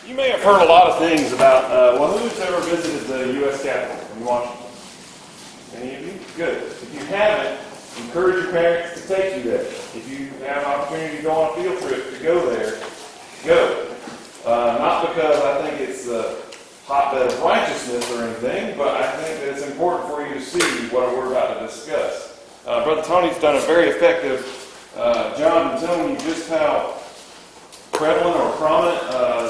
You may have heard a lot of things about, who's ever visited the U.S. Capitol in Washington? Any of you? Good. If you haven't, encourage your parents to take you there. If you have an opportunity to go on a field trip to go there, go. Not because I think it's a hotbed of righteousness or anything, but I think that it's important for you to see what we're about to discuss. Brother Tony's done a very effective job in telling you just how prevalent or prominent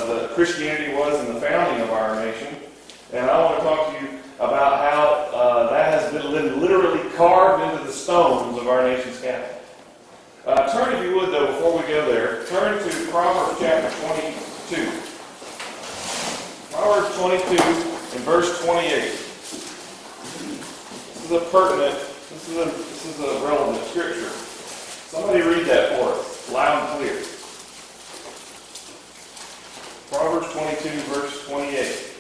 the Christianity was in the founding of our nation. And I want to talk to you about how that has been literally carved into the stones of our nation's capital. Turn, if you would, though, before we go there, turn to Proverbs chapter 22. Proverbs 22 and verse 28. This is a pertinent, this is a relevant scripture. Somebody read that for us, loud and clear. Proverbs 22, verse 28.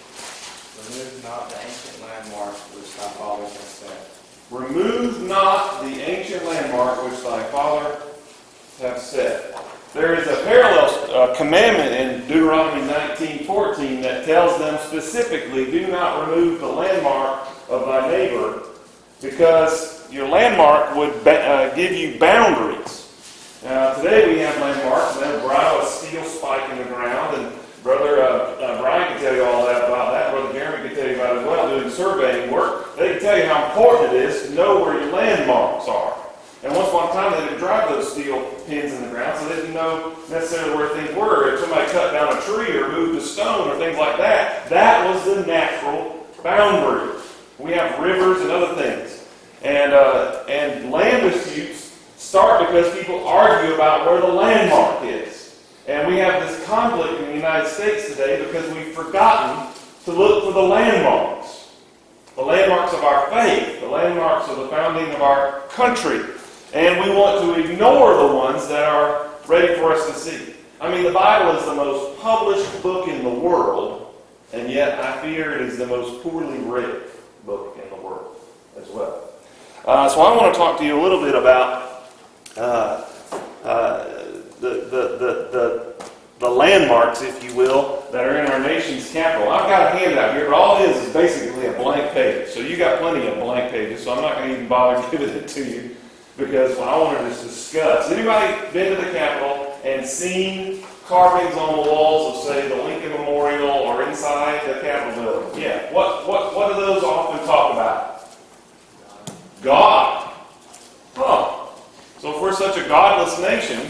Remove not the ancient landmark which thy fathers have set. Remove not the ancient landmark which thy father have set. There is a parallel commandment in Deuteronomy 19:14 that tells them specifically, do not remove the landmark of thy neighbor, because your landmark would give you boundaries. Today we have landmarks, and they'll drive a steel spike in the ground, and Brother Brian can tell you all that about that. Brother Jeremy can tell you about it as well, doing surveying work. They can tell you how important it is to know where your landmarks are. And once upon a time, they didn't drive those steel pins in the ground, so they didn't know necessarily where things were. If somebody cut down a tree or moved a stone or things like that, that was the natural boundary. We have rivers and other things. And land disputes start because people argue about where the landmark is. And we have this conflict in the United States today because we've forgotten to look for the landmarks. The landmarks of our faith, the landmarks of the founding of our country. And we want to ignore the ones that are ready for us to see. I mean, the Bible is the most published book in the world, and yet I fear it is the most poorly read book in the world as well. So I want to talk to you a little bit about the landmarks, if you will, that are in our nation's capital. I've got a handout here, but all it is basically a blank page. So you got plenty of blank pages, so I'm not going to even bother giving it to you, because I want to just discuss. Anybody been to the Capitol and seen carvings on the walls of, say, the Lincoln Memorial or inside the Capitol building? Yeah. What do those often talk about? God. Huh. So if we're such a godless nation,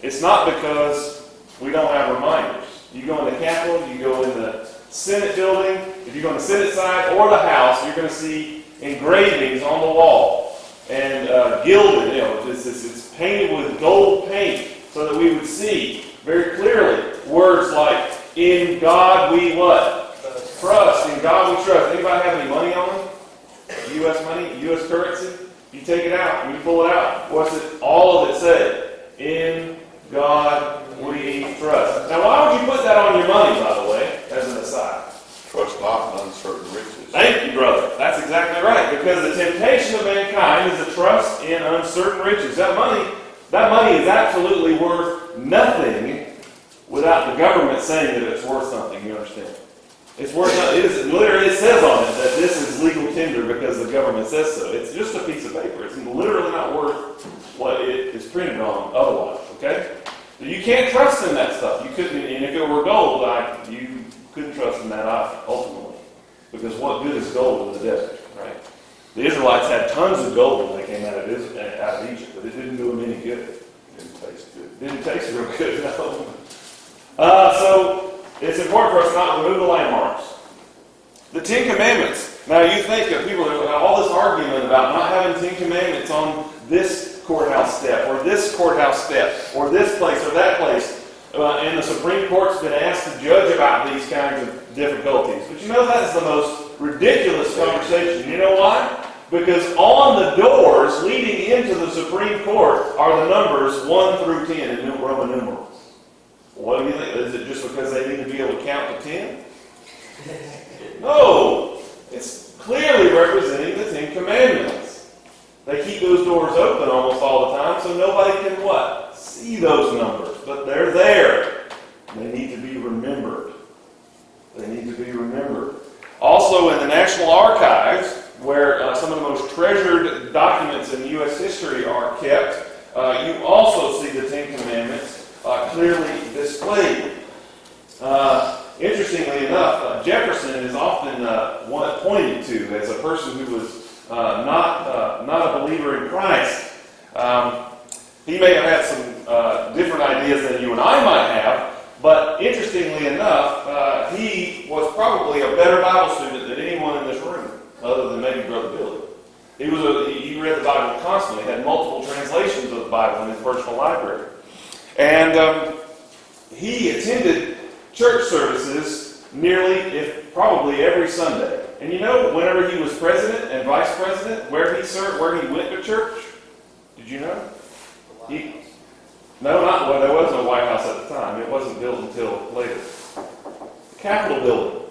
it's not because we don't have reminders. You go in the Capitol, you go in the Senate building, if you go on the Senate side or the House, you're going to see engravings on the wall. And gilded, it's painted with gold paint so that we would see very clearly words like, in God we what? Trust. In God we trust. Anybody have any money on them? U.S. money? U.S. currency? You take it out and you pull it out. What's it? All of it said, in God we trust. Now, why would you put that on your money, by the way, as an aside? Trust not in uncertain riches. Thank you, brother. That's exactly right. Because the temptation of mankind is to trust in uncertain riches. That money is absolutely worth nothing without the government saying that it's worth something. You understand? It's worth nothing. It says on it that this is legal tender because the government says so. It's just a piece of paper. It's literally not worth what it is printed on otherwise. Okay? So you can't trust in that stuff. You couldn't, and if it were gold, you couldn't trust in that either, ultimately. Because what good is gold in the desert, right? The Israelites had tons of gold when they came out of Egypt, but it didn't do them any good. It didn't taste good. Didn't taste real good, no. So it's important for us not to remove the landmarks. The Ten Commandments. Now you think of people that have all this argument about not having Ten Commandments on this courthouse step, or this courthouse step, or this place, or that place. And the Supreme Court's been asked to judge about these kinds of difficulties. But you know, that's the most ridiculous conversation. You know why? Because on the doors leading into the Supreme Court are the numbers 1 through 10 in Roman numerals. What do you think? Is it just because they need to be able to count to 10? No. It's clearly representing the Ten Commandments. They keep those doors open almost all the time so nobody can what? See those numbers. But they're there. They need to be remembered. Also in the National Archives, where some of the most treasured documents in U.S. history are kept, you also see the Ten Commandments clearly displayed. Interestingly enough, Jefferson is often one pointed to as a person who was not a believer in Christ. He may have had some different ideas than you and I might have, but interestingly enough, he was probably a better Bible student than anyone in this room, other than maybe Brother Billy. He read the Bible constantly, had multiple translations of the Bible in his personal library. And he attended church services probably every Sunday. And you know, whenever he was president and vice president, where he served, where he went to church, did you know? There was no White House at the time. It wasn't built until later. The Capitol Building.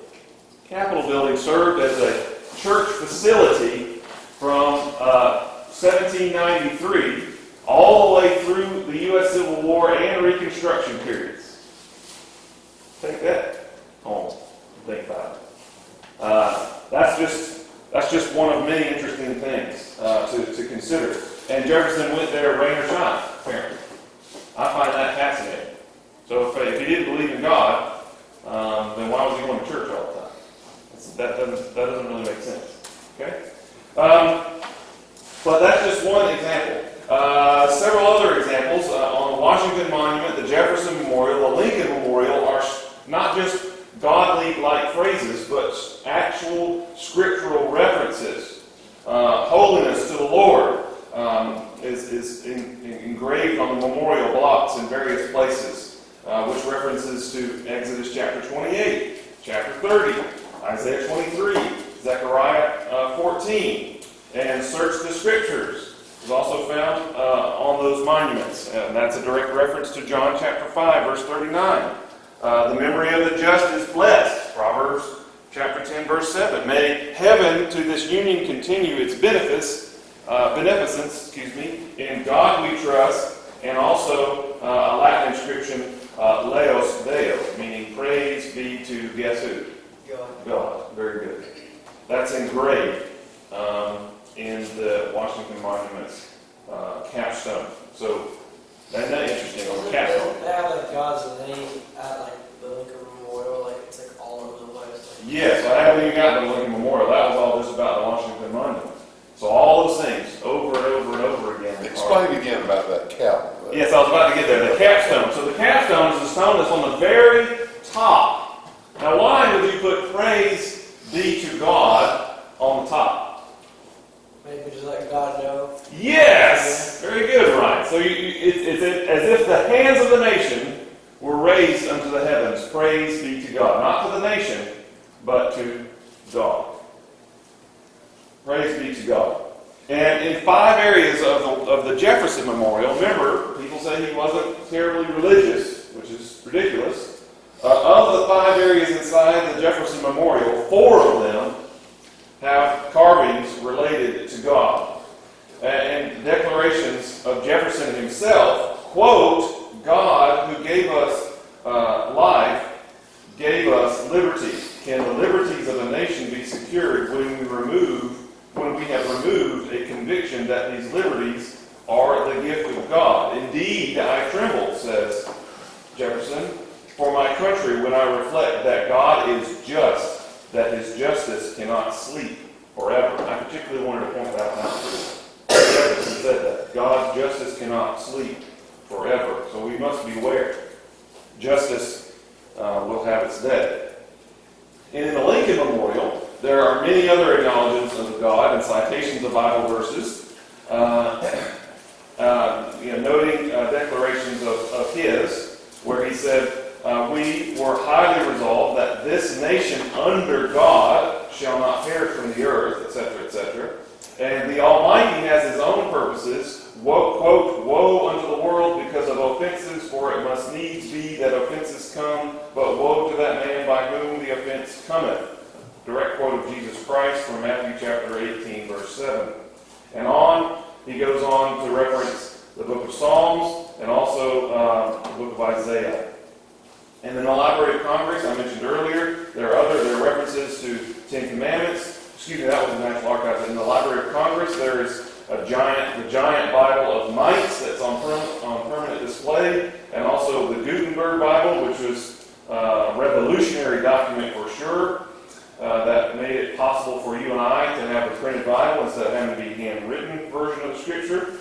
Capitol Building served as a church facility from 1793 all the way through the U.S. Civil War and Reconstruction periods. Take that home and think about it. That's just one of many interesting things to consider. And Jefferson went there rain or shine, apparently. I find that fascinating. So if he didn't believe in God, then why was he going to church all the time? That doesn't really make sense. Okay? But that's just one example. Several other examples on the Washington Monument, the Jefferson Memorial, the Lincoln Memorial are not just godly-like phrases, but actual scriptural references. Holiness to the Lord is engraved on the memorial blocks in various places, which references to Exodus chapter 28, chapter 30, Isaiah 23, Zechariah 14, and search the scriptures is also found on those monuments. And that's a direct reference to John chapter 5, verse 39. The memory of the just is blessed, Proverbs chapter 10, verse 7. May heaven to this union continue its beneficence, in God we trust, and also a Latin inscription, Laos Deo, meaning praise be to guess who? God. Very good. That's engraved in the Washington Monument's capstone. So, isn't that interesting? On the capstone. They have like God's name at like the Lincoln Memorial, like it's like all over the place. Yes, I haven't even gotten to the Lincoln Memorial. That was all just about the Washington Monument. So all those things, over and over and over again. Explain again about that cap. Yes, I was about to get there. The capstone. So the capstone is the stone that's on the very top. Now, why would you put praise be to God on the top? Maybe just let God know. Yes! Very good, Ryan. So it's as if the hands of the nation were raised unto the heavens. Praise be to God. Not to the nation, but to God. Praise be to God. And in 5 areas of the Jefferson Memorial, remember, people say he wasn't terribly religious, which is ridiculous. Of the 5 areas inside the Jefferson Memorial, 4 of them have carvings related to God. And declarations of Jefferson himself, quote, God who gave us life, gave us liberty. Can the liberties of a nation be secured when we have removed a conviction that these liberties are the gift of God? Indeed, I tremble, says Jefferson, for my country when I reflect that God is just, that his justice cannot sleep forever. I particularly wanted to point that out. Jefferson said that. God's justice cannot sleep forever. So we must beware. Justice will have its day. And in the Lincoln Memorial, there are many other acknowledgments of God and citations of Bible verses, noting declarations of his, where he said, we were highly resolved that this nation under God shall not perish from the earth, etc., etc. And the Almighty has his own purposes, quote, woe unto the world because of offenses, for it must needs be that offenses come, but woe to that man by whom the offense cometh. Direct quote of Jesus Christ from Matthew chapter 18, verse 7. And on, he goes on to reference the book of Psalms and also the book of Isaiah. And in the Library of Congress, I mentioned earlier, there are references to Ten Commandments. Excuse me, that was the National Archives. In the Library of Congress, there is the giant Bible of Mites that's on permanent display, and also the Gutenberg Bible, which was a revolutionary document for sure, that made it possible for you and I to have a printed Bible instead of having to be handwritten version of the Scripture.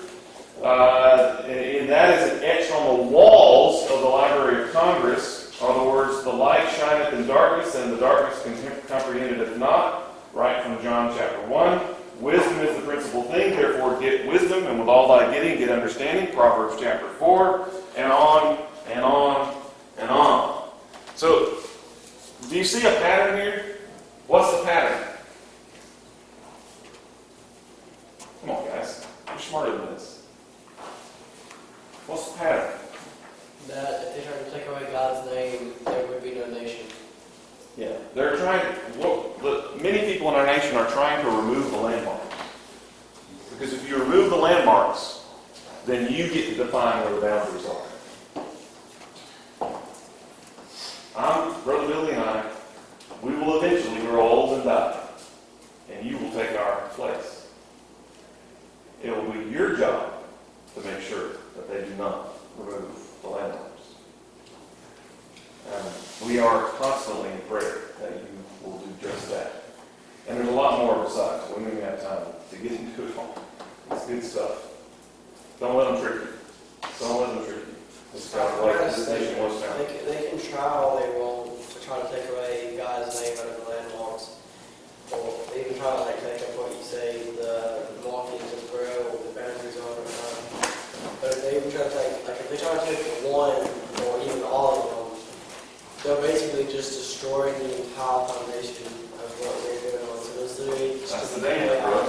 And that is etched on the walls of the Library of Congress are the words, "The light shineth in darkness, and the darkness comprehended it not," right from John chapter 1. Wisdom is the principal thing, therefore get wisdom, and with all thy getting, get understanding, Proverbs chapter 4, and on, and on, and on. So, do you see a pattern here? What's the pattern? Come on, guys. You're smarter than this. What's the pattern? That if they try to take away God's name, there would be no nation. Yeah. They're trying, many people in our nation are trying to remove the landmarks. Because if you remove the landmarks, then you get to define where the boundaries are. Brother Billy and I, we will eventually grow old and die. And you will take our place. It will be your job to make sure that they do not remove the landmarks. We are constantly in prayer that you will do just that. And there's a lot more besides. We don't even have time to get into it all. It's good stuff. Don't let them trick you. Don't let them trick you. It's kind of like this nation was found. They can try all they want to try to take away God's name out of the landmarks. Or they even try to take up what you say, the markings of Braille, the boundaries on it. But if they even try to if they try to take one or even all of them, they're basically just destroying the entire foundation of what they're doing on. So it's literally just That's the danger, bro.